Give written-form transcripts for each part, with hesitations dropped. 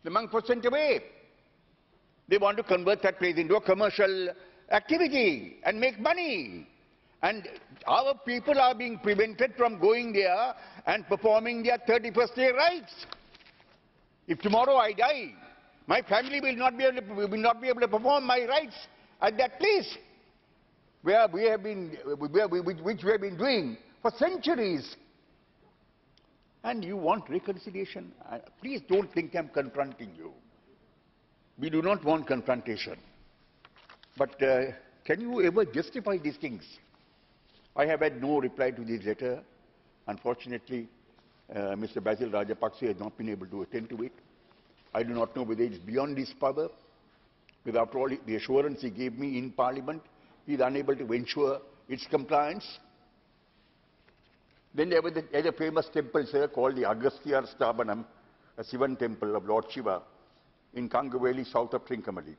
The monk was sent away. They want to convert that place into a commercial activity and make money. And our people are being prevented from going there and performing their 31st day rites. If tomorrow I die, my family will not be able to perform my rites at that place which we have been doing for centuries. And you want reconciliation? Please don't think I'm confronting you. We do not want confrontation. But can you ever justify these things? I have had no reply to this letter. Unfortunately, Mr. Basil Rajapaksa has not been able to attend to it. I do not know whether it is beyond his power. But after all, the assurance he gave me in Parliament, he is unable to ensure its compliance. Then there was a famous temple, sir, called the Agastya Sthapanam, a Sivan temple of Lord Shiva, in Kangaveli, south of Trincomalee.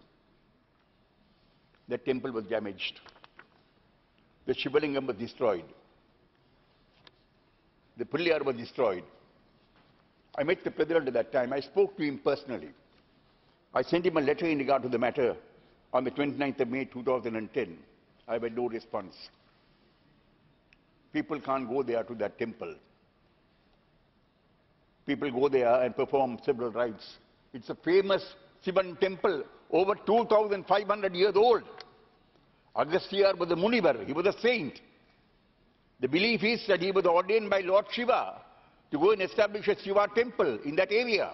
That temple was damaged. The Shivalingam was destroyed. The Pilliyar was destroyed. I met the President at that time. I spoke to him personally. I sent him a letter in regard to the matter on the 29th of May 2010. I have had no response. People can't go there to that temple. People go there and perform several rites. It's a famous Sivan temple, over 2,500 years old. Agastya was a Munivar, he was a saint. The belief is that he was ordained by Lord Shiva to go and establish a Shiva temple in that area.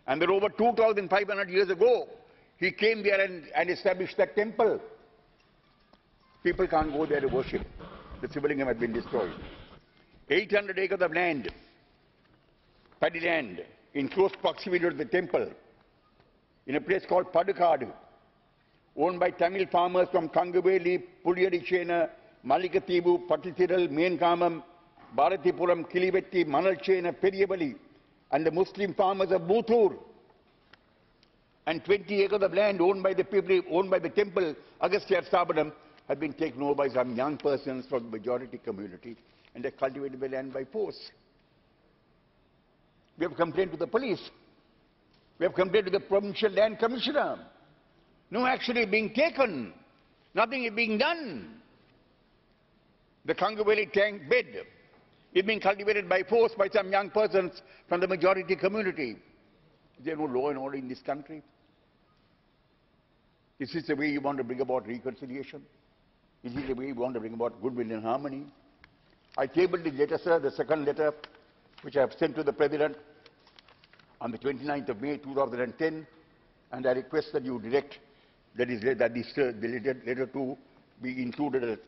And that over 2,500 years ago, he came there and established that temple. People can't go there to worship. The Shivalingam had been destroyed. 800 acres of land, paddy land, in close proximity to the temple, in a place called Padukadu, owned by Tamil farmers from Kangaveli, Puliyadichena, Malikathivu, Pattithiral, Mainkamam, Bharatipuram, Kilivetti, Manalchena, Periyavali, and the Muslim farmers of Muthur. And 20 acres of land owned by the people, owned by the temple, Agastya Sthapanam, have been taken over by some young persons from the majority community, and they cultivated the land by force. We have complained to the police. We have complained to the Provincial Land Commissioner. No action is being taken. Nothing is being done. The Kangaveli tank bed is being cultivated by force by some young persons from the majority community. Is there no law and order in this country? Is this the way you want to bring about reconciliation? Is this the way you want to bring about goodwill and harmony? I tabled the letter, sir, the second letter, which I have sent to the President on the 29th of May 2010, and I request that you direct the letter to be included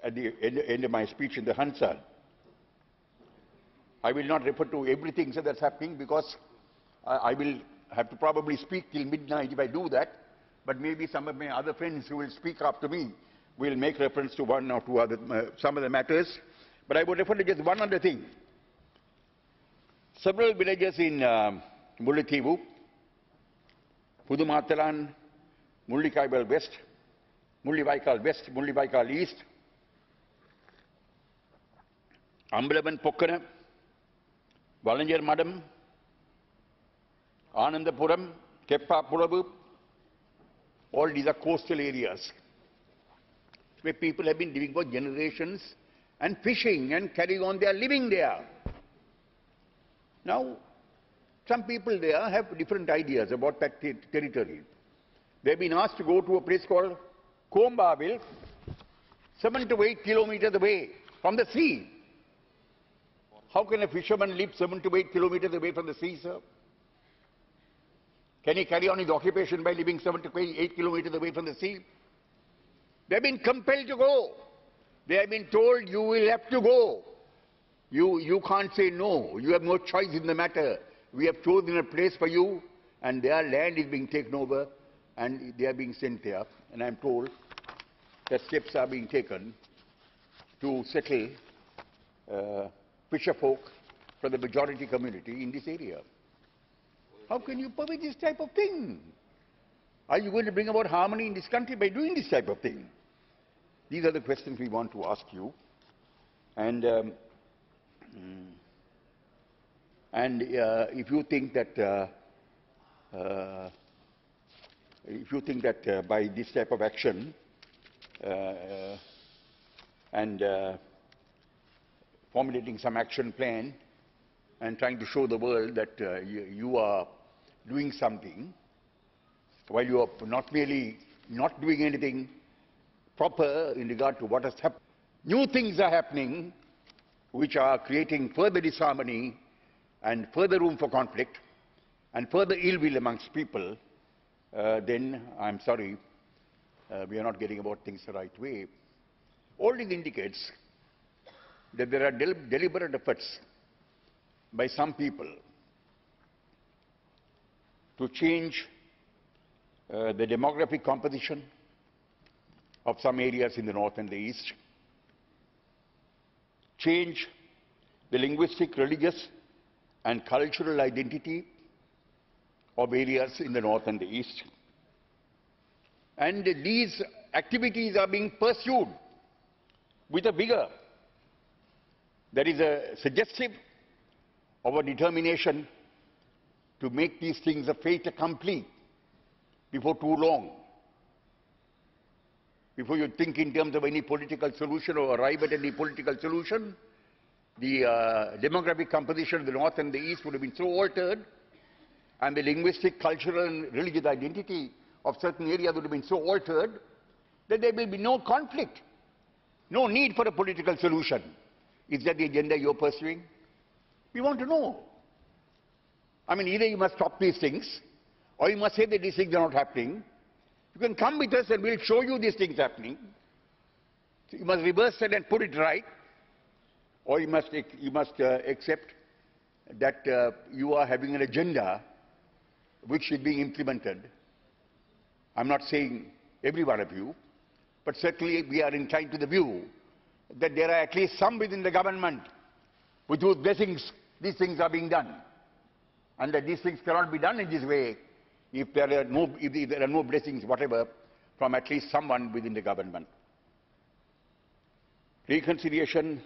at the end of my speech in the Hansard. I will not refer to everything, sir, that's happening, because I will have to probably speak till midnight if I do that, but maybe some of my other friends who will speak after me will make reference to one or two other, some of the matters. But I would refer to just one other thing. Several villages in Mullaitivu, Pudumathalan, Mullikaibal West, Mullivaikal West, Mullivaikal East, Ambalavan Pokkana, Valanjar Madam, Anandapuram, Keppa Pulavu, all these are coastal areas where people have been living for generations and fishing and carrying on their living there. Now, some people there have different ideas about that territory. They have been asked to go to a place called Kombaville, 7 to 8 kilometers away from the sea. How can a fisherman live 7 to 8 kilometers away from the sea, sir? Can he carry on his occupation by living 7 to 8 kilometers away from the sea? They have been compelled to go. They have been told, you will have to go. You can't say no. You have no choice in the matter. We have chosen a place for you, and their land is being taken over, and they are being sent there. And I am told that steps are being taken to settle fisher folk from the majority community in this area. How can you permit this type of thing? Are you going to bring about harmony in this country by doing this type of thing? These are the questions we want to ask you. And if you think that if you think that by this type of action and formulating some action plan and trying to show the world that you are doing something, while you are not merely not doing anything proper in regard to what has happened. New things are happening which are creating further disharmony and further room for conflict and further ill will amongst people, then I'm sorry, we are not getting about things the right way. All this indicates that there are deliberate efforts by some people to change the demographic composition of some areas in the north and the east, change the linguistic, religious and cultural identity of areas in the north and the east. And these activities are being pursued with a vigor that is suggestive of a determination to make these things a fait accompli before too long. Before you think in terms of any political solution or arrive at any political solution, the demographic composition of the north and the east would have been so altered, and the linguistic, cultural and religious identity of certain areas would have been so altered that there will be no conflict, no need for a political solution. Is that the agenda you're pursuing? We want to know. I mean, either you must stop these things, or you must say that these things are not happening. You can come with us and we'll show you these things happening. So you must reverse it and put it right, or you must accept that you are having an agenda which is being implemented. I'm not saying every one of you, but certainly we are inclined to the view that there are at least some within the government with whose blessings these things are being done, and that these things cannot be done in this way if there are no blessings whatever from at least someone within the government. Reconciliation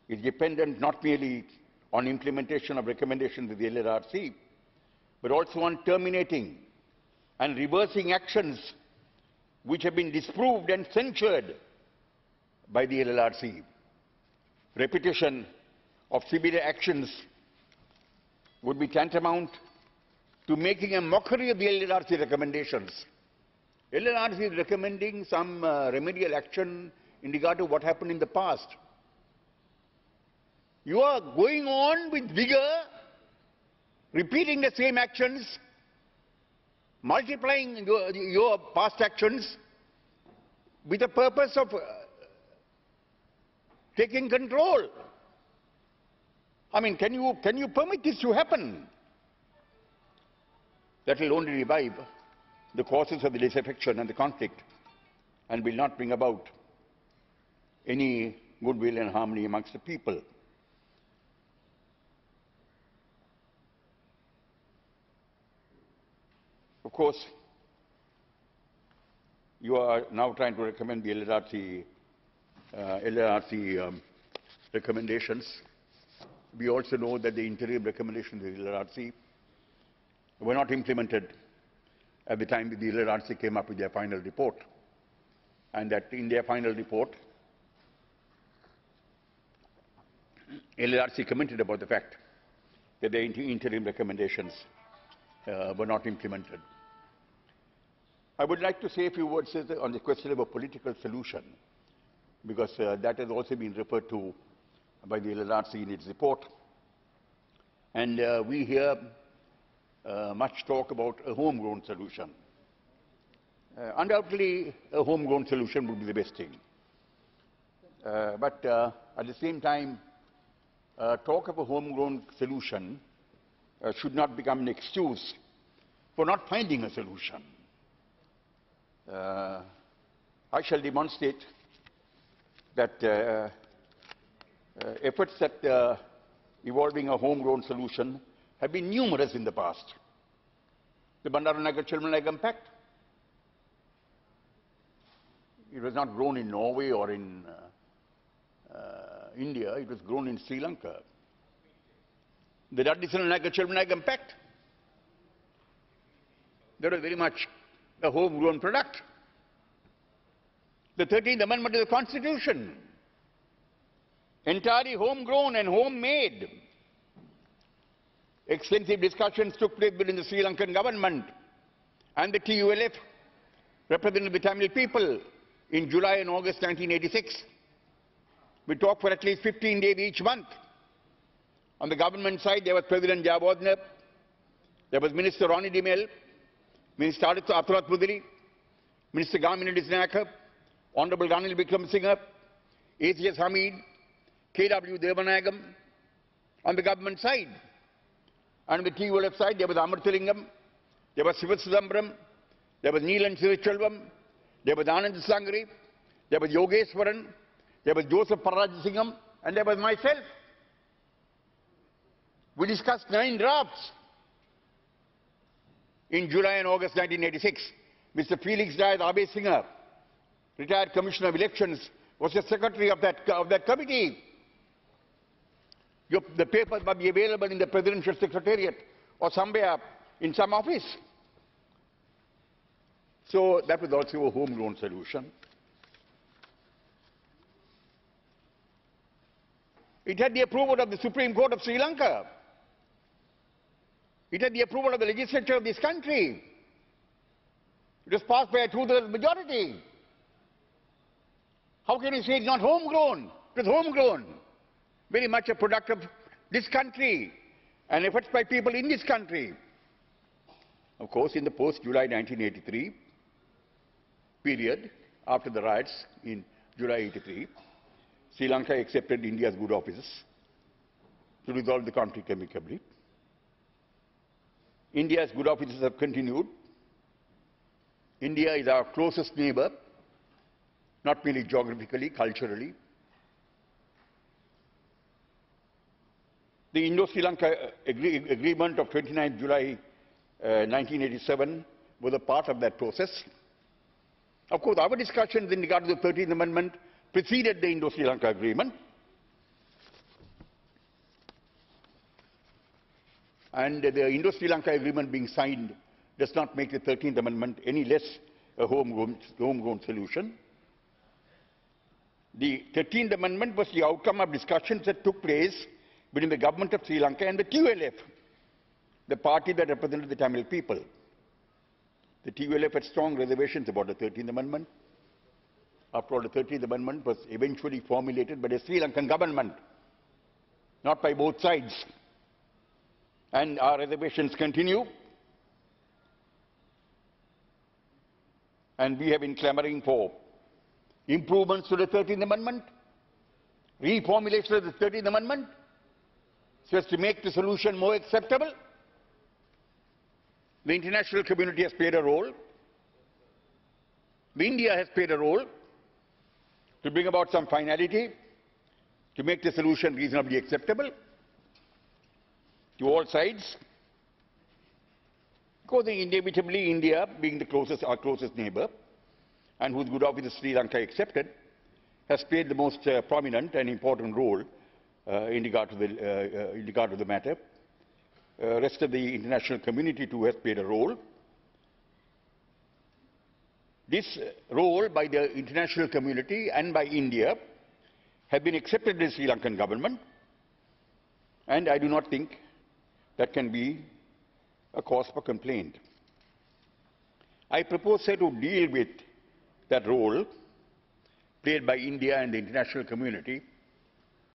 is dependent not merely on implementation of recommendations of the LLRC, but also on terminating and reversing actions which have been disproved and censured by the LLRC. Repetition of similar actions would be tantamount to making a mockery of the LLRC recommendations. LLRC is recommending some remedial action in regard to what happened in the past. You are going on with vigor, repeating the same actions, multiplying your past actions with the purpose of taking control. I mean, can you permit this to happen? That will only revive the causes of the disaffection and the conflict and will not bring about any goodwill and harmony amongst the people. Of course, you are now trying to recommend the LLRC recommendations. We also know that the interim recommendations of the LLRC were not implemented at the time the LLRC came up with their final report, and that in their final report, LLRC commented about the fact that the interim recommendations were not implemented. I would like to say a few words on the question of a political solution, because that has also been referred to by the LLRC in its report. And we hear much talk about a homegrown solution. Undoubtedly, a homegrown solution would be the best thing. But at the same time, talk of a homegrown solution should not become an excuse for not finding a solution. I shall demonstrate that efforts at evolving a homegrown solution have been numerous in the past. The Bandaranagar-Chilmanagam Pact, it was not grown in Norway or in India, it was grown in Sri Lanka. The Daddisananagar-Chilmanagam Pact, That was very much a homegrown product. The 13th Amendment to the Constitution, entirely homegrown and homemade. Extensive discussions took place within the Sri Lankan government and the TULF, representing the Tamil people, in July and August 1986. We talked for at least 15 days each month. On the government side, there was President Jayawardena, there was Minister Ronnie Dimel, Minister Athurat Pudiri, Minister Gamini Disnaka, Honorable Ranil Wickremesinghe, ACS Hamid, KW Devanagam. On the government side. And on the TULF side, there was Amarthalingam, there was Sivasudambaram, there was Neelan Sirichelvam, there was Anand Sangri, there was Yogeswaran, there was Joseph Pararajasingham, and there was myself. We discussed 9 drafts. In July and August 1986, Mr. Felix Dias Abesinghe, retired Commissioner of Elections, was the secretary of that committee. The papers must be available in the Presidential Secretariat or somewhere in some office. So that was also a homegrown solution. It had the approval of the Supreme Court of Sri Lanka. It had the approval of the legislature of this country. It was passed by a 2/3 majority. How can you say it's not homegrown? It was homegrown. Very much a product of this country and efforts by people in this country. Of course, in the post-July 1983 period, after the riots in July 83, Sri Lanka accepted India's good offices to resolve the conflict amicably. India's good offices have continued. India is our closest neighbor, not merely geographically, culturally. The Indo-Sri Lanka Agreement of 29 July 1987 was a part of that process. Of course, our discussions in regard to the 13th Amendment preceded the Indo-Sri Lanka Agreement. And the Indo-Sri Lanka Agreement being signed does not make the 13th Amendment any less a homegrown solution. The 13th Amendment was the outcome of discussions that took place between the government of Sri Lanka and the TULF, the party that represented the Tamil people. The TULF had strong reservations about the 13th Amendment. After all, the 13th Amendment was eventually formulated by the Sri Lankan government, not by both sides. And our reservations continue. And we have been clamoring for improvements to the 13th Amendment, reformulation of the 13th Amendment, so as to make the solution more acceptable. The international community has played a role. India has played a role to bring about some finality, to make the solution reasonably acceptable to all sides. Because inevitably India, being our closest neighbor, and whose good offices Sri Lanka accepted, has played the most prominent and important role in regard to the matter. Rest of the international community too has played a role. This role by the international community and by India have been accepted by the Sri Lankan government, and I do not think that can be a cause for complaint. I propose, sir, to deal with that role played by India and the international community